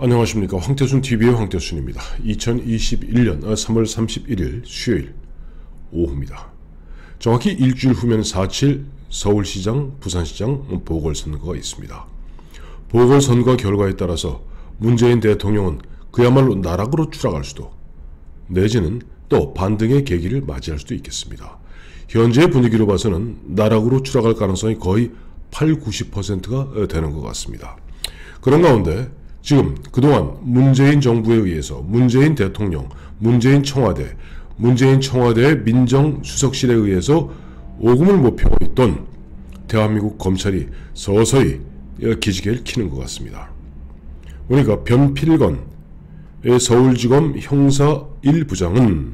안녕하십니까. 황태순TV의 황태순입니다. 2021년 3월 31일 수요일 오후입니다. 정확히 일주일 후면 4.7 서울시장, 부산시장 보궐선거가 있습니다. 보궐선거 결과에 따라서 문재인 대통령은 그야말로 나락으로 추락할 수도, 내지는 또 반등의 계기를 맞이할 수도 있겠습니다. 현재 분위기로 봐서는 나락으로 추락할 가능성이 거의 80~90%가 되는 것 같습니다. 그런 가운데 지금 그동안 문재인 정부에 의해서 문재인 대통령, 문재인 청와대의 민정수석실에 의해서 오금을 못 펴고 있던 대한민국 검찰이 서서히 기지개를 켜는 것 같습니다. 그러니까 변필건 서울지검 형사 1부장은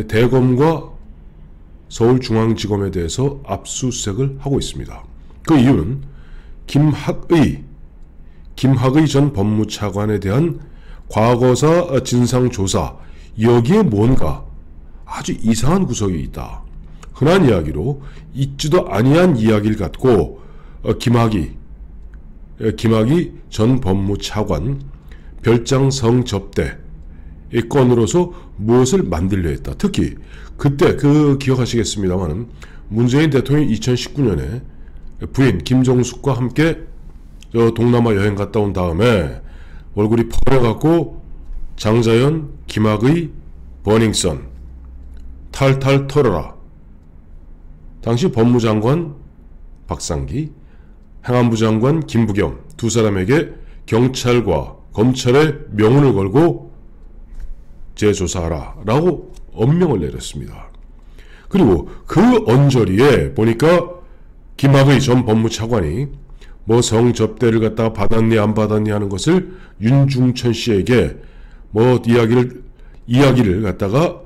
대검과 서울중앙지검에 대해서 압수수색을 하고 있습니다. 그 이유는 김학의 전 법무차관에 대한 과거사 진상조사, 여기에 뭔가 아주 이상한 구석이 있다. 흔한 이야기로 있지도 아니한 이야기를 갖고 김학의 전 법무차관 별장성 접대 건으로서 무엇을 만들려 했다. 특히 그때 기억하시겠습니다만 문재인 대통령이 2019년에 부인 김정숙과 함께 동남아 여행 갔다 온 다음에 얼굴이 펄해갖고 장자연, 김학의, 버닝썬 탈탈 털어라. 당시 법무장관 박상기, 행안부 장관 김부겸 두 사람에게 경찰과 검찰의 명운을 걸고 재조사하라 라고 엄명을 내렸습니다. 그리고 그 언저리에 보니까 김학의 전 법무차관이 뭐 성접대를 갖다가 받았니 안 받았니 하는 것을 윤중천 씨에게 뭐 이야기를 갖다가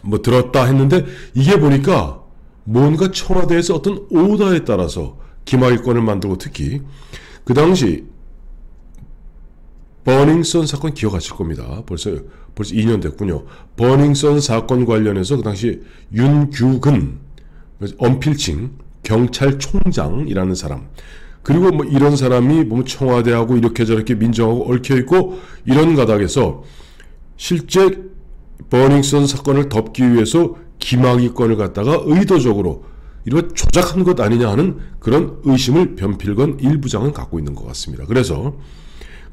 뭐 들었다 했는데, 이게 보니까 뭔가 청와대에서 어떤 오더에 따라서 김학의 건을 만들고, 특히 그 당시 버닝썬 사건 기억하실 겁니다. 벌써 2년 됐군요. 버닝썬 사건 관련해서 그 당시 윤규근 언필칭 경찰총장이라는 사람, 그리고 뭐 이런 사람이 뭐 청와대하고 이렇게 저렇게 민정하고 얽혀있고 이런 가닥에서 실제 버닝썬 사건을 덮기 위해서 김학의 건을 갖다가 의도적으로 이런 조작한 것 아니냐 하는 그런 의심을 변필건 1부장은 갖고 있는 것 같습니다. 그래서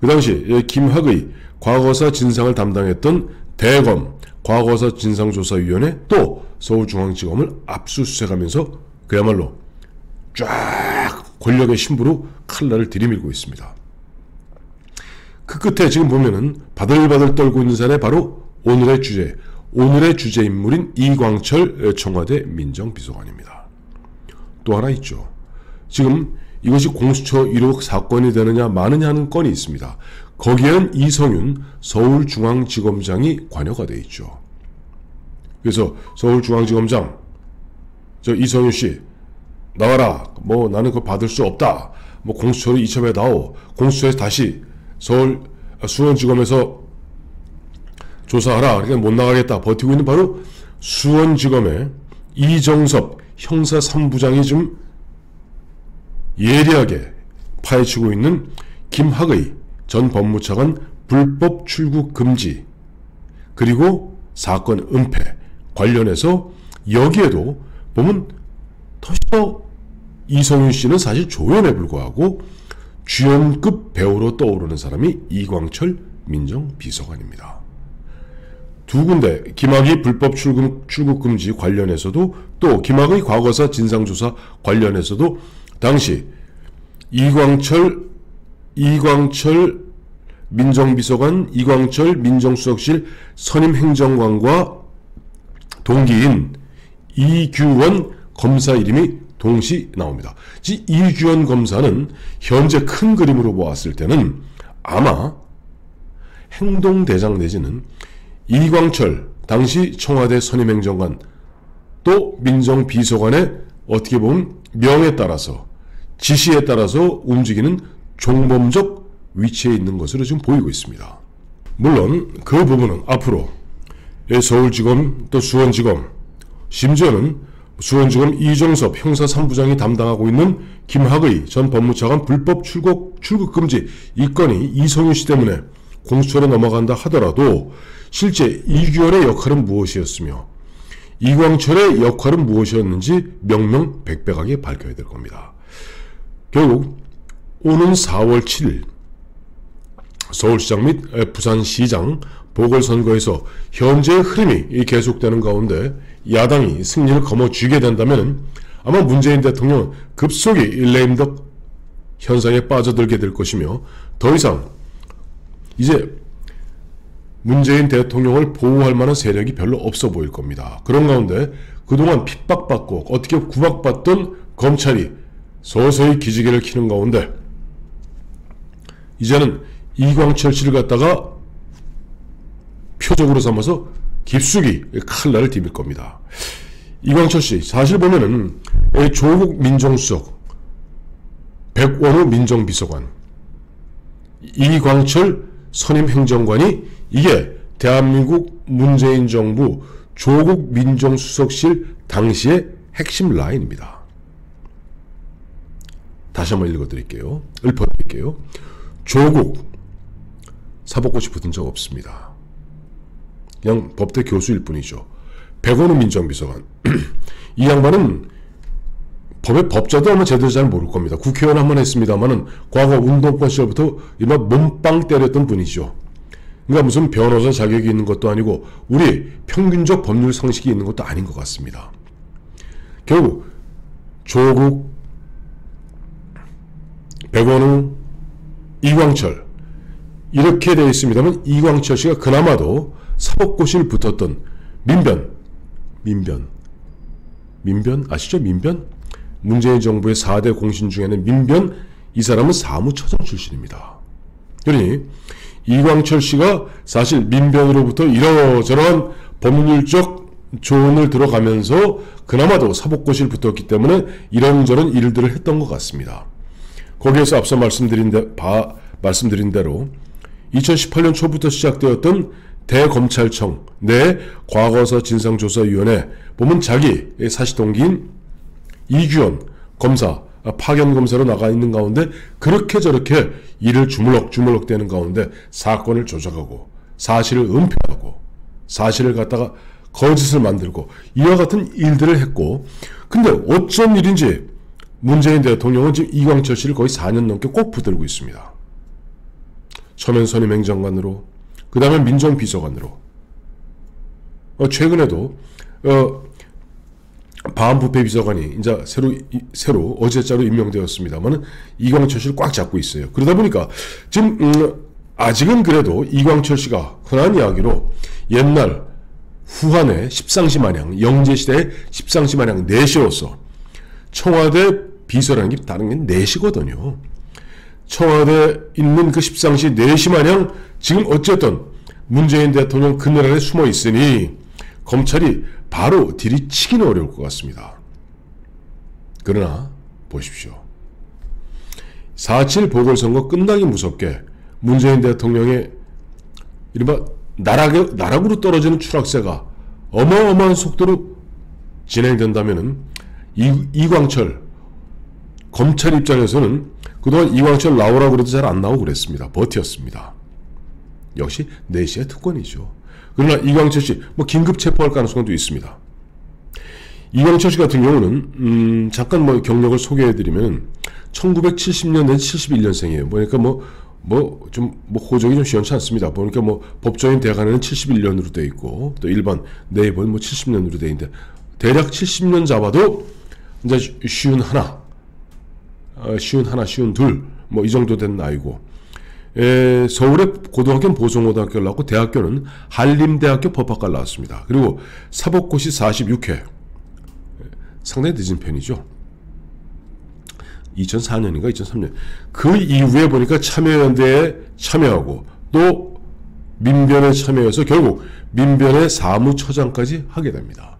그 당시 김학의 과거사 진상을 담당했던 대검 과거사 진상조사위원회 또 서울중앙지검을 압수수색하면서 그야말로 쫙 권력의 신부로 칼날을 들이밀고 있습니다. 그 끝에 지금 보면은 바들바들 떨고 있는 사람이 바로 오늘의 주제인물인 이광철 청와대 민정비서관입니다. 또 하나 있죠. 지금 이것이 공수처 1호 사건이 되느냐 마느냐 하는 건이 있습니다. 거기에는 이성윤 서울중앙지검장이 관여가 돼 있죠. 그래서 서울중앙지검장 이성윤 씨 나와라. 뭐 나는 그거 받을 수 없다. 뭐 공수처로 이첩해 나오. 공수처에서 다시 수원지검에서 조사하라. 그러니까 못 나가겠다. 버티고 있는 바로 수원지검의 이정섭 형사 3부장이 좀 예리하게 파헤치고 있는 김학의 전 법무차관 불법 출국 금지 그리고 사건 은폐 관련해서, 여기에도 보면 터져 이성윤 씨는 사실 조연에 불과하고 주연급 배우로 떠오르는 사람이 이광철 민정비서관입니다. 두 군데 김학의 불법 출국 금지 관련해서도 또 김학의 과거사 진상조사 관련해서도 당시 이광철 민정비서관, 이광철 민정수석실 선임행정관과 동기인 이규원 검사 이름이 동시 나옵니다. 이규원 검사는 현재 큰 그림으로 보았을 때는 아마 행동대장 내지는 이광철 당시 청와대 선임행정관 또 민정비서관의 어떻게 보면 명에 따라서 지시에 따라서 움직이는 종범적 위치에 있는 것으로 지금 보이고 있습니다. 물론 그 부분은 앞으로 서울지검 또 수원지검 심지어는 수원지검 이정섭 형사 3부장이 담당하고 있는 김학의 전 법무차관 불법 출국 금지 이 건이 이성윤 씨 때문에 공수처로 넘어간다 하더라도 실제 이규현의 역할은 무엇이었으며 이광철의 역할은 무엇이었는지 명명백백하게 밝혀야 될 겁니다. 결국 오는 4월 7일 서울시장 및 부산시장 보궐선거에서 현재의 흐름이 계속되는 가운데 야당이 승리를 거머쥐게 된다면 아마 문재인 대통령은 급속히 레임덕 현상에 빠져들게 될 것이며 더 이상 이제 문재인 대통령을 보호할 만한 세력이 별로 없어 보일 겁니다. 그런 가운데 그동안 핍박받고 어떻게 구박받던 검찰이 서서히 기지개를 켜는 가운데 이제는 이광철 씨를 갖다가 표적으로 삼아서 깊숙이 칼날을 디딜 겁니다. 이광철 씨 사실 보면은 조국 민정수석, 백원우 민정비서관, 이광철 선임행정관이 이게 대한민국 문재인 정부 조국 민정수석실 당시의 핵심 라인입니다. 다시 한번 읽어드릴게요. 읊어드릴게요. 조국 사법고시 붙은 적 없습니다. 그냥 법대 교수일 뿐이죠. 백원우 민정비서관 이 양반은 법의 법자도 아마 제대로 잘 모를 겁니다. 국회의원 한번 했습니다만은 과거 운동권 시절부터 이마 몸빵 때렸던 분이죠. 그러니까 무슨 변호사 자격이 있는 것도 아니고 우리 평균적 법률 상식이 있는 것도 아닌 것 같습니다. 결국 조국, 백원우, 이광철 이렇게 되어 있습니다만 이광철 씨가 그나마도 사법고시를 붙었던 민변 아시죠? 민변? 문재인 정부의 4대 공신 중에는 민변 이 사람은 사무처장 출신입니다. 그러니 이광철 씨가 사실 민변으로부터 이러저러한 법률적 조언을 들어가면서 그나마도 사법고시를 붙었기 때문에 이런저런 일들을 했던 것 같습니다. 거기에서 앞서 말씀드린 대로 2018년 초부터 시작되었던 대검찰청 내 과거사 진상조사위원회 보면 자기 사시동기인 이규현 검사 파견검사로 나가 있는 가운데 그렇게 저렇게 일을 주물럭주물럭 되는 가운데 사건을 조작하고 사실을 은폐하고 사실을 갖다가 거짓을 만들고 이와 같은 일들을 했고 근데 어쩐 일인지 문재인 대통령은 지금 이광철 씨를 거의 4년 넘게 꼭 붙들고 있습니다. 처음엔 선임행정관으로 그 다음에 민정비서관으로 최근에도 바한부패비서관이 이제 새로 어제자로 임명되었습니다만 이광철 씨를 꽉 잡고 있어요. 그러다 보니까 지금 아직은 그래도 이광철 씨가 흔한 이야기로 옛날 후한의 십상시 마냥 영제시대의 십상시 마냥 내시로서 청와대 비서라는 게 다른 게 내시거든요. 청와대에 있는 그 십상시 내시 마냥 지금 어쨌든 문재인 대통령 그늘 아래 숨어 있으니 검찰이 바로 들이치기는 어려울 것 같습니다. 그러나 보십시오. 4.7 보궐선거 끝나기 무섭게 문재인 대통령의 이른바 나락으로 떨어지는 추락세가 어마어마한 속도로 진행된다면 이광철 검찰 입장에서는 그동안 이광철 나오라고 그래도 잘 안 나오고 그랬습니다. 버텼습니다. 역시 내시의 특권이죠. 그러나 이광철 씨 긴급 체포할 가능성도 있습니다. 이광철 씨 같은 경우는 잠깐 경력을 소개해드리면 1970년대 71년생이에요. 그러니까 호적이 좀 시원치 않습니다. 보니까 법조인 대학원에는 71년으로 돼 있고 또 일반 네이버는 70년으로 돼 있는데 대략 70년 잡아도 이제 51, 52 이 정도 된 나이고 서울의 고등학교는 보성고등학교를 나왔고 대학교는 한림대학교 법학과를 나왔습니다. 그리고 사법고시 46회 상당히 늦은 편이죠. 2004년인가 2003년 그 이후에 보니까 참여연대에 참여하고 또 민변에 참여해서 결국 민변의 사무처장까지 하게 됩니다.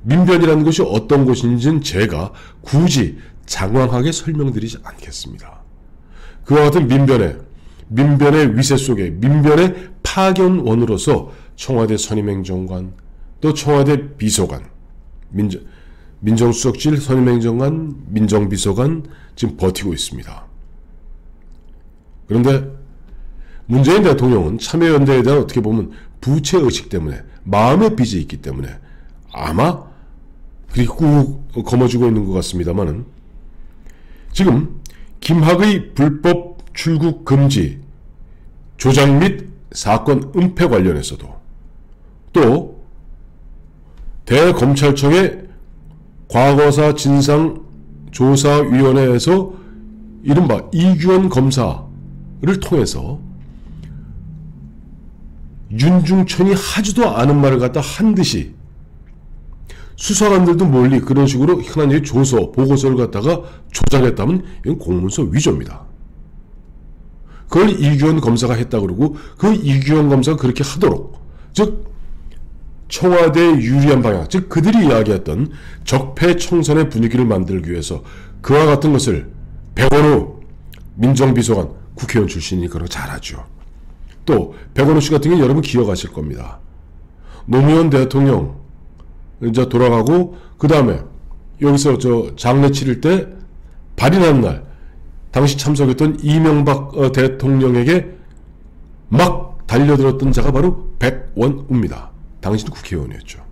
민변이라는 것이 어떤 곳인지는 제가 굳이 장황하게 설명드리지 않겠습니다. 그와 같은 민변의 위세 속에 민변의 파견원으로서 청와대 선임행정관 또 청와대 비서관 민정수석실, 선임행정관, 민정비서관 지금 버티고 있습니다. 그런데 문재인 대통령은 참여연대에 대한 어떻게 보면 부채의식 때문에 마음의 빚이 있기 때문에 아마 그렇게 꾹 거머쥐고 있는 것 같습니다만은 지금 김학의 불법 출국 금지 조작 및 사건 은폐 관련해서도 또 대검찰청의 과거사 진상조사위원회에서 이른바 이규원 검사를 통해서 윤중천이 하지도 않은 말을 갖다 한 듯이 수사관들도 몰리 그런 식으로 흔한 조서, 보고서를 갖다가 조작했다면 이건 공문서 위조입니다. 그걸 이규원 검사가 했다 그러고 그 이규원 검사가 그렇게 하도록, 즉 청와대에 유리한 방향, 즉 그들이 이야기했던 적폐청산의 분위기를 만들기 위해서 그와 같은 것을 백원우 민정비서관, 국회의원 출신이니 그런 거 잘하죠. 또 백원우 씨 같은 경우 여러분 기억하실 겁니다. 노무현 대통령 이제 돌아가고 그 다음에 여기서 저 장례 치를 때 발인하는 날 당시 참석했던 이명박 대통령에게 막 달려들었던 자가 바로 백원우입니다. 당시는 국회의원이었죠.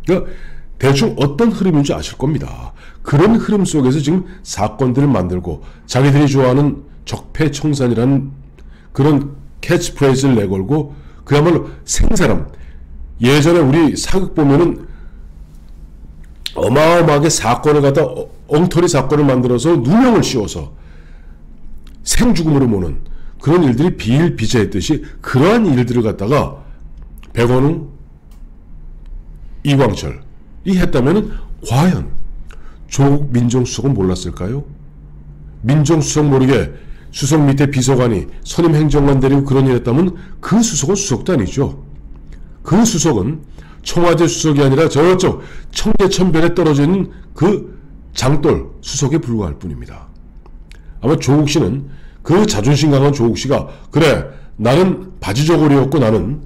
그러니까 대충 어떤 흐름인지 아실 겁니다. 그런 흐름 속에서 지금 사건들을 만들고 자기들이 좋아하는 적폐청산이라는 그런 캐치프레이즈를 내걸고 그야말로 생사람, 예전에 우리 사극 보면은 어마어마하게 사건을 갖다 엉터리 사건을 만들어서 누명을 씌워서 생죽음으로 모는 그런 일들이 비일비재했듯이 그러한 일들을 갖다가 백원우, 이광철이 했다면은 과연 조국 민정수석은 몰랐을까요? 민정수석 모르게 수석 밑에 비서관이 선임 행정관 데리고 그런 일 했다면 그 수석은 수석도 아니죠. 그 수석은 청와대 수석이 아니라 저쪽 청계천변에 떨어져 있는 그 장돌 수석에 불과할 뿐입니다. 아마 조국 씨는 그 자존심 강한 조국 씨가 그래 나는 바지저고리였고 나는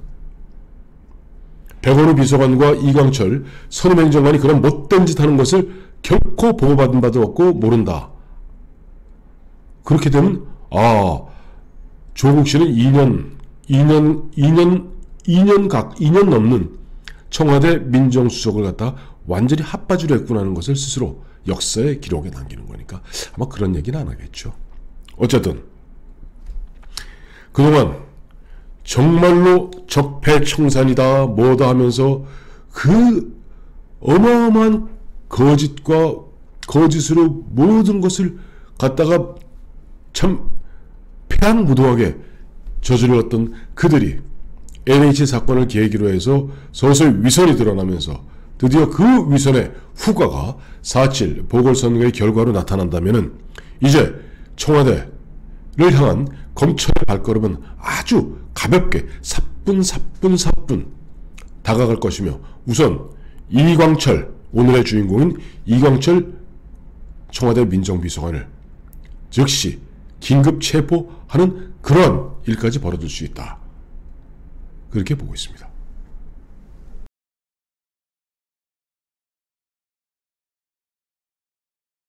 백원우 비서관과 이광철 선임행정관이 그런 못된 짓 하는 것을 결코 보고받은 바도 없고 모른다. 그렇게 되면 조국 씨는 2년 넘는 청와대 민정수석을 갖다 완전히 핫바지로 했구나 하는 것을 스스로 역사의 기록에 남기는 거니까 아마 그런 얘기는 안 하겠죠. 어쨌든 그동안 정말로 적폐청산이다 뭐다 하면서 그 어마어마한 거짓과 거짓으로 모든 것을 갖다가 참 패락무도하게 저질렀던 그들이 NH 사건을 계기로 해서 서서히 위선이 드러나면서 드디어 그 위선의 후과가 4.7 보궐선거의 결과로 나타난다면은 이제 청와대를 향한 검찰의 발걸음은 아주 가볍게 사뿐 다가갈 것이며 우선 이광철, 오늘의 주인공인 이광철 청와대 민정비서관을 즉시 긴급 체포하는 그러한 일까지 벌어질 수 있다. 그렇게 보고 있습니다.